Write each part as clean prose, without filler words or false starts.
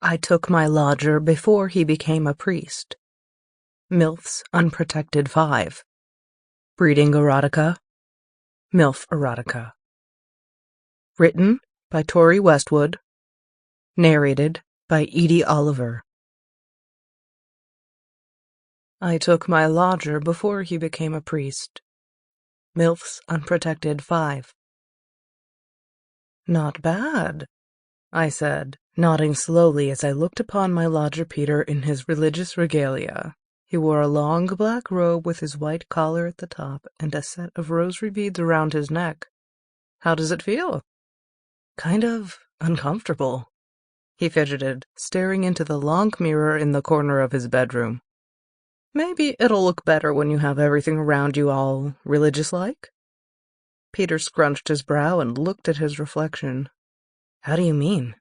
I took my lodger before he became a priest. Milfs Unprotected 5. Reading Erotica MILF Erotica. Written by Tori Westwood. Narrated by Edie Olliver. I took my lodger before he became a priest. Milfs Unprotected 5. Not bad, I said, nodding slowly as I looked upon my lodger Peter in his religious regalia. He wore a long black robe with his white collar at the top and a set of rosary beads around his neck. How does it feel? Kind of uncomfortable. He fidgeted, staring into the long mirror in the corner of his bedroom. Maybe it'll look better when you have everything around you all religious-like? Peter scrunched his brow and looked at his reflection. How do you mean?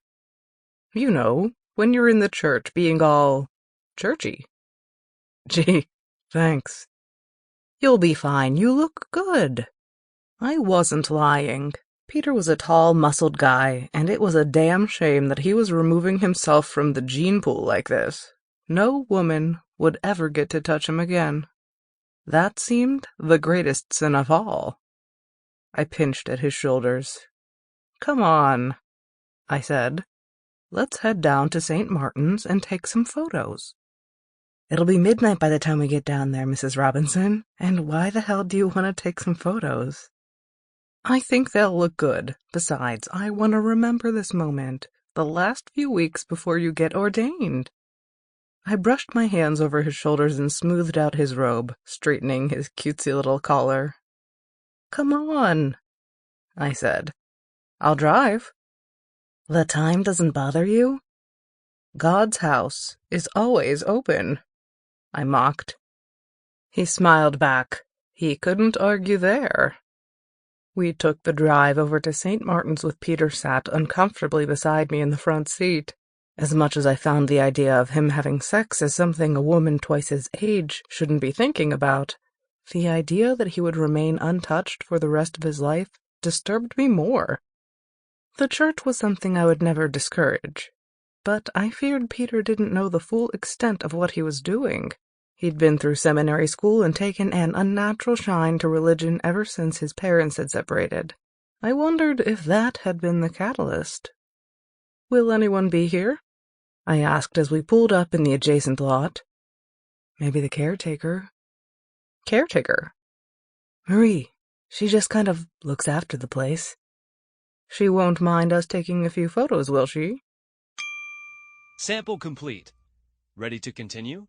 You know, when you're in the church being all churchy. Gee, thanks. You'll be fine. You look good. I wasn't lying. Peter was a tall, muscled guy, and it was a damn shame that he was removing himself from the gene pool like this. No woman would ever get to touch him again. That seemed the greatest sin of all. I pinched at his shoulders. Come on, I said. Let's head down to St. Martin's and take some photos. It'll be midnight by the time we get down there, Mrs. Robinson, and why the hell do you want to take some photos? I think they'll look good. Besides, I want to remember this moment, the last few weeks before you get ordained. I brushed my hands over his shoulders and smoothed out his robe, straightening his cutesy little collar. Come on, I said. I'll drive. The time doesn't bother you? God's house is always open, I mocked. He smiled back. He couldn't argue there. We took the drive over to St. Martin's with Peter sat uncomfortably beside me in the front seat. As much as I found the idea of him having sex as something a woman twice his age shouldn't be thinking about, the idea that he would remain untouched for the rest of his life disturbed me more. The church was something I would never discourage, but I feared Peter didn't know the full extent of what he was doing. He'd been through seminary school and taken an unnatural shine to religion ever since his parents had separated. I wondered if that had been the catalyst. Will anyone be here? I asked as we pulled up in the adjacent lot. Maybe the caretaker. Caretaker? Marie. She just kind of looks after the place. She won't mind us taking a few photos, will she? Sample complete. Ready to continue?